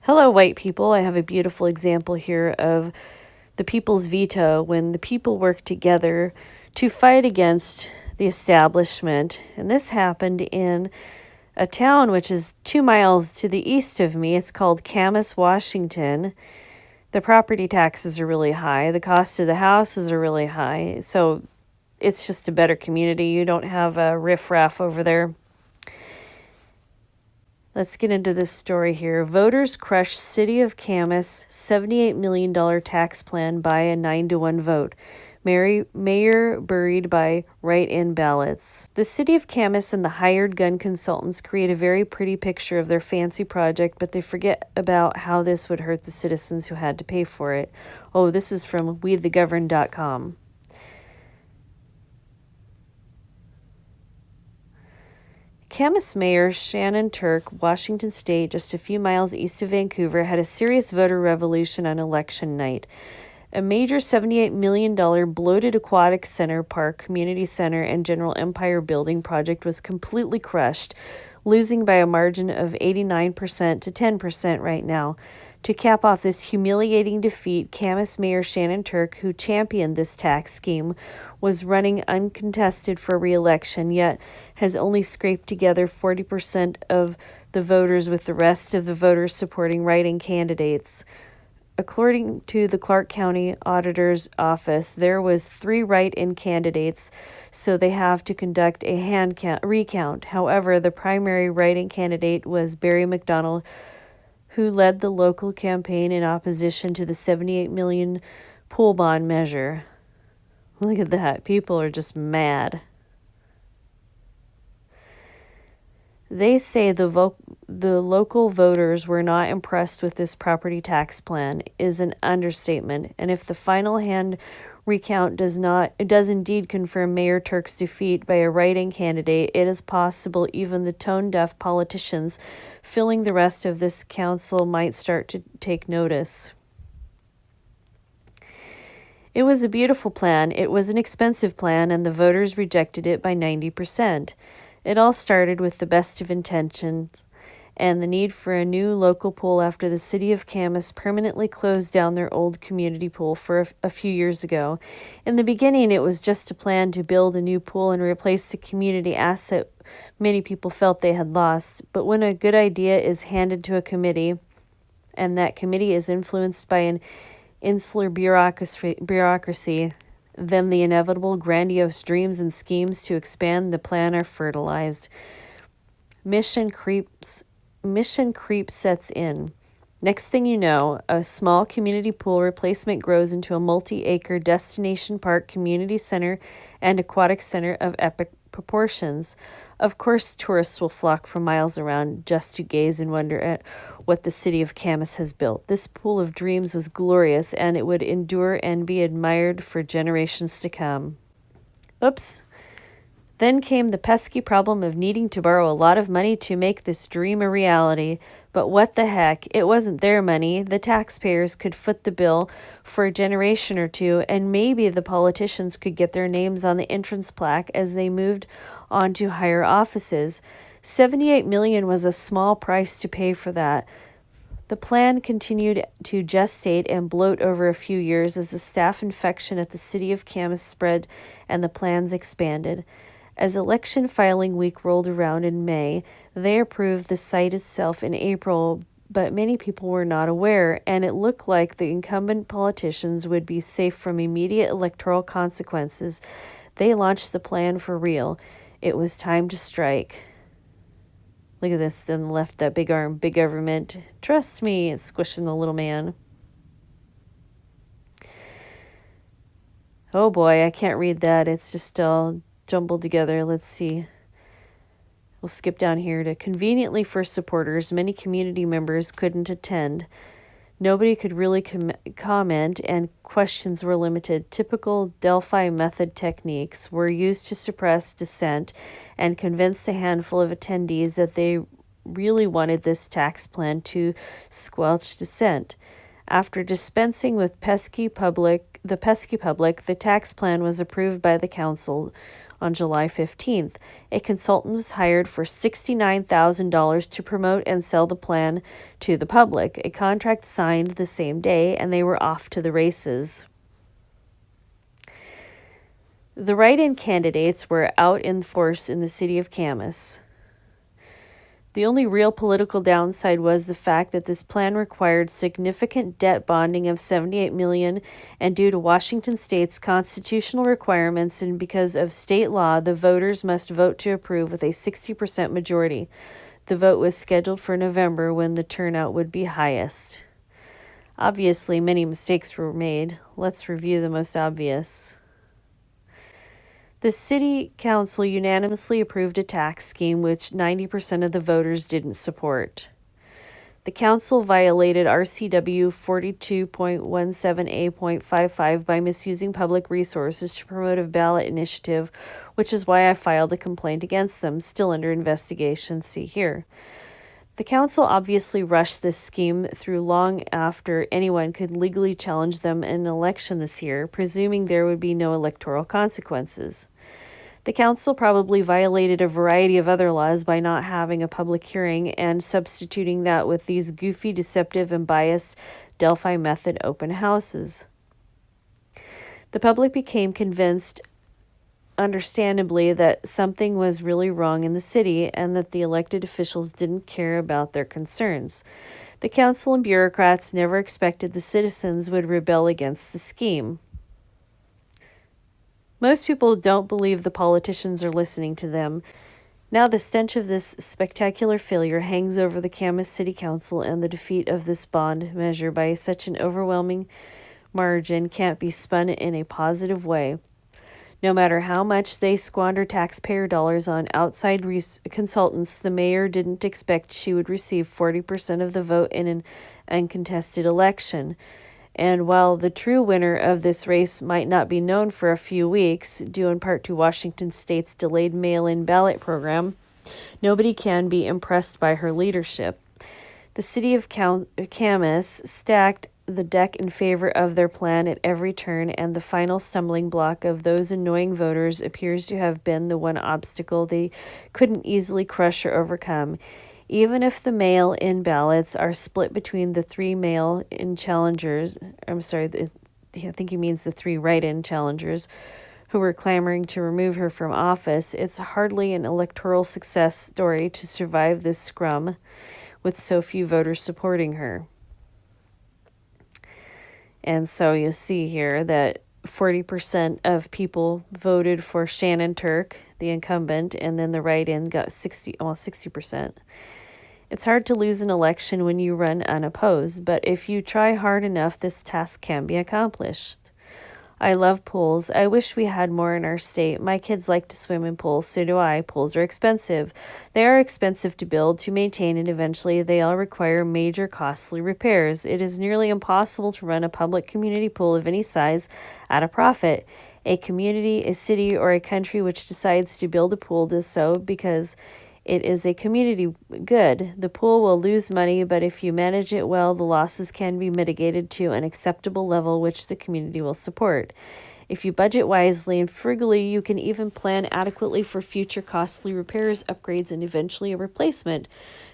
Hello, white people. I have a beautiful example here of the people's veto when the people work together to fight against the establishment. And this happened in a town which is 2 miles to the east of me. It's called Camas, Washington. The property taxes are really high. The cost of the houses are really high. So it's just a better community. You don't have a riffraff over there. Let's get into this story here. Voters crush City of Camas $78 million tax plan by a 9-1 vote. Mayor buried by write-in ballots. The City of Camas and the hired gun consultants create a very pretty picture of their fancy project, but they forget about how this would hurt the citizens who had to pay for it. Oh, this is from WeTheGovern.com. Camas Mayor Shannon Turk, Washington State, just a few miles east of Vancouver, had a serious voter revolution on election night. A major $78 million bloated aquatic center, park, community center, and general empire building project was completely crushed, losing by a margin of 89% to 10% right now. To cap off this humiliating defeat, Camas Mayor Shannon Turk, who championed this tax scheme, was running uncontested for re-election, yet has only scraped together 40% of the voters, with the rest of the voters supporting write-in candidates. According to the Clark County Auditor's Office, there was 3 write-in candidates, so they have to conduct a recount. However, the primary write-in candidate was Barry McDonald, who led the local campaign in opposition to the $78 million pool bond measure. Look at that. People are just mad. They say the local voters were not impressed with this property tax plan is an understatement, and if the final hand recount does indeed confirm Mayor Turk's defeat by a write-in candidate, it is possible even the tone-deaf politicians filling the rest of this council might start to take notice. It was a beautiful plan. It was an expensive plan, and the voters rejected it by 90%. It all started with the best of intentions and the need for a new local pool after the City of Camas permanently closed down their old community pool for a few years ago. In the beginning, it was just a plan to build a new pool and replace the community asset many people felt they had lost. But when a good idea is handed to a committee, and that committee is influenced by an insular bureaucracy, then the inevitable grandiose dreams and schemes to expand the plan are fertilized. Mission creep sets in. Next thing you know, a small community pool replacement grows into a multi-acre destination park, community center, and aquatic center of epic proportions. Of course, tourists will flock from miles around just to gaze and wonder at what the City of Camas has built. This pool of dreams was glorious, and it would endure and be admired for generations to come. Oops. Then came the pesky problem of needing to borrow a lot of money to make this dream a reality. But what the heck? It wasn't their money. The taxpayers could foot the bill for a generation or two, and maybe the politicians could get their names on the entrance plaque as they moved on to higher offices. $78 million was a small price to pay for that. The plan continued to gestate and bloat over a few years as the staph infection at the City of Camas spread and the plans expanded. As election filing week rolled around in May, they approved the site itself in April, but many people were not aware, and it looked like the incumbent politicians would be safe from immediate electoral consequences. They launched the plan for real. It was time to strike. Look at this, then left that big arm, big government. Trust me, it's squishing the little man. Oh boy, I can't read that. It's just all jumbled together. Let's see. We'll skip down here to conveniently for supporters. Many community members couldn't attend. Nobody could really comment, and questions were limited. Typical Delphi method techniques were used to suppress dissent and convince a handful of attendees that they really wanted this tax plan to squelch dissent. After dispensing with the pesky public, the tax plan was approved by the council On July 15th, a consultant was hired for $69,000 to promote and sell the plan to the public. A contract signed the same day, and they were off to the races. The write-in candidates were out in force in the city of Camas. The only real political downside was the fact that this plan required significant debt bonding of $78 million, and due to Washington state's constitutional requirements and because of state law, the voters must vote to approve with a 60% majority. The vote was scheduled for November, when the turnout would be highest. Obviously, many mistakes were made. Let's review the most obvious. The city council unanimously approved a tax scheme which 90% of the voters didn't support. The council violated RCW 42.17A.55 by misusing public resources to promote a ballot initiative, which is why I filed a complaint against them, still under investigation. See here. The council obviously rushed this scheme through long after anyone could legally challenge them in an election this year, presuming there would be no electoral consequences. The council probably violated a variety of other laws by not having a public hearing and substituting that with these goofy, deceptive, and biased Delphi method open houses. The public became convinced, understandably, that something was really wrong in the city and that the elected officials didn't care about their concerns. The council and bureaucrats never expected the citizens would rebel against the scheme. Most people don't believe the politicians are listening to them. Now the stench of this spectacular failure hangs over the Camas City Council, and the defeat of this bond measure by such an overwhelming margin can't be spun in a positive way. No matter how much they squander taxpayer dollars on outside consultants, the mayor didn't expect she would receive 40% of the vote in an uncontested election. And while the true winner of this race might not be known for a few weeks, due in part to Washington state's delayed mail-in ballot program, nobody can be impressed by her leadership. The city of Camas stacked the deck in favor of their plan at every turn, and the final stumbling block of those annoying voters appears to have been the one obstacle they couldn't easily crush or overcome. Even if the mail-in ballots are split between the three mail-in challengers, I think he means the three write-in challengers, who were clamoring to remove her from office, it's hardly an electoral success story to survive this scrum with so few voters supporting her. And so you'll see here that 40% of people voted for Shannon Turk, the incumbent, and then the write-in got 60%. It's hard to lose an election when you run unopposed, but if you try hard enough, this task can be accomplished. I love pools. I wish we had more in our state. My kids like to swim in pools, so do I. Pools are expensive. They are expensive to build, to maintain, and eventually they all require major costly repairs. It is nearly impossible to run a public community pool of any size at a profit. A community, a city, or a country which decides to build a pool does so because it is a community good. The pool will lose money, but if you manage it well, the losses can be mitigated to an acceptable level which the community will support. If you budget wisely and frugally, you can even plan adequately for future costly repairs, upgrades, and eventually a replacement.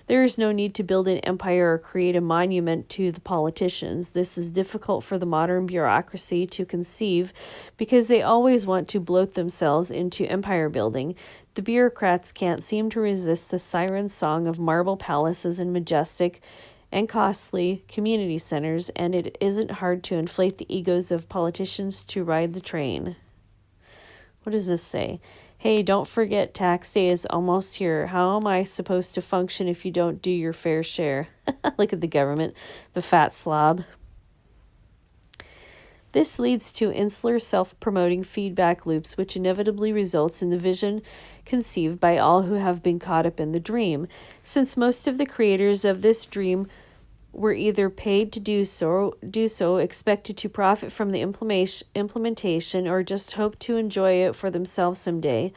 There is no need to build an empire or create a monument to the politicians. This is difficult for the modern bureaucracy to conceive because they always want to bloat themselves into empire building. The bureaucrats can't seem to resist the siren song of marble palaces and majestic and costly community centers, and it isn't hard to inflate the egos of politicians to ride the train. What does this say? Hey, don't forget tax day is almost here. How am I supposed to function if you don't do your fair share? Look at the government, the fat slob. This leads to insular self-promoting feedback loops, which inevitably results in the vision conceived by all who have been caught up in the dream. Since most of the creators of this dream were either paid to do so, expected to profit from the implementation, or just hope to enjoy it for themselves someday,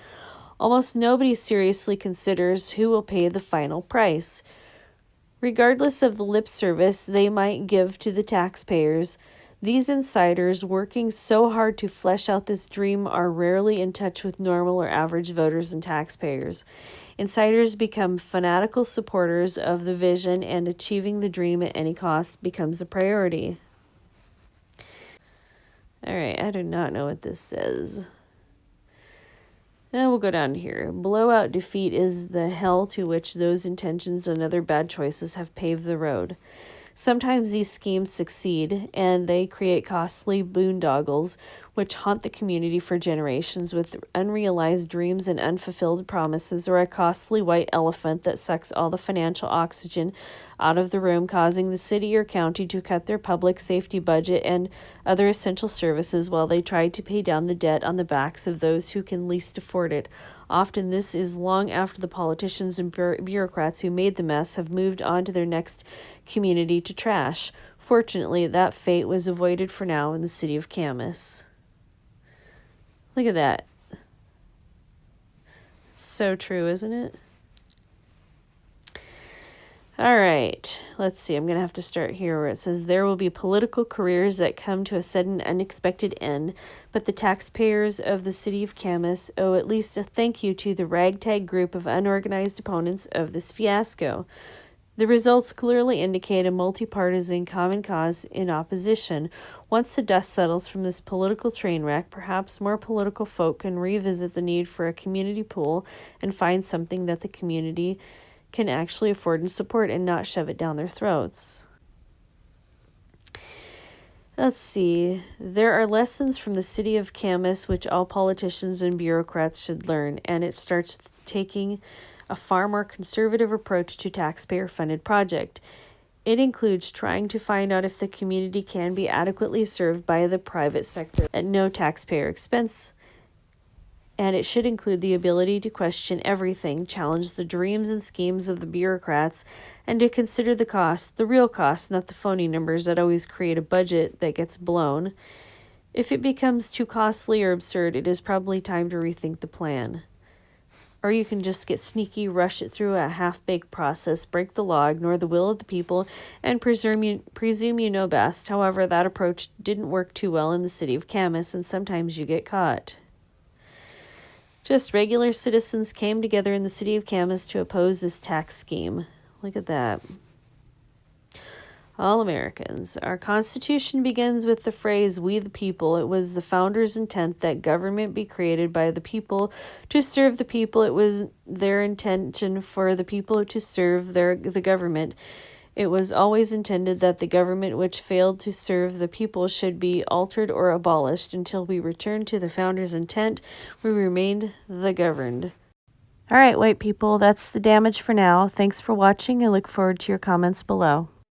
almost nobody seriously considers who will pay the final price. Regardless of the lip service they might give to the taxpayers, These insiders, working so hard to flesh out this dream, are rarely in touch with normal or average voters and taxpayers. Insiders become fanatical supporters of the vision, and achieving the dream at any cost becomes a priority. All right, I do not know what this says. Now we'll go down here. Blowout defeat is the hell to which those intentions and other bad choices have paved the road. Sometimes these schemes succeed, and they create costly boondoggles which haunt the community for generations with unrealized dreams and unfulfilled promises, or a costly white elephant that sucks all the financial oxygen out of the room, causing the city or county to cut their public safety budget and other essential services while they try to pay down the debt on the backs of those who can least afford it. Often this is long after the politicians and bureaucrats who made the mess have moved on to their next community to trash. Fortunately, that fate was avoided for now in the city of Camas. Look at that. It's so true, isn't it? All right, let's see. I'm going to have to start here where it says, there will be political careers that come to a sudden, unexpected end, but the taxpayers of the city of Camas owe at least a thank you to the ragtag group of unorganized opponents of this fiasco. The results clearly indicate a multi-partisan common cause in opposition. Once the dust settles from this political train wreck, perhaps more political folk can revisit the need for a community pool and find something that the community can actually afford and support and not shove it down their throats. Let's see. There are lessons from the city of Camas which all politicians and bureaucrats should learn, and it starts taking a far more conservative approach to taxpayer-funded project. It includes trying to find out if the community can be adequately served by the private sector at no taxpayer expense. And it should include the ability to question everything, challenge the dreams and schemes of the bureaucrats, and to consider the cost, the real cost, not the phony numbers that always create a budget that gets blown. If it becomes too costly or absurd, it is probably time to rethink the plan. Or you can just get sneaky, rush it through a half-baked process, break the law, ignore the will of the people, and presume you know best. However, that approach didn't work too well in the city of Camas, and sometimes you get caught. Just regular citizens came together in the city of Camas to oppose this tax scheme. Look at that. All Americans. Our Constitution begins with the phrase, we the people. It was the founders' intent that government be created by the people to serve the people. It was their intention for the people to serve the government. It was always intended that the government which failed to serve the people should be altered or abolished. Until we returned to the founders' intent, we remained the governed. All right, white people, that's the damage for now. Thanks for watching. I look forward to your comments below.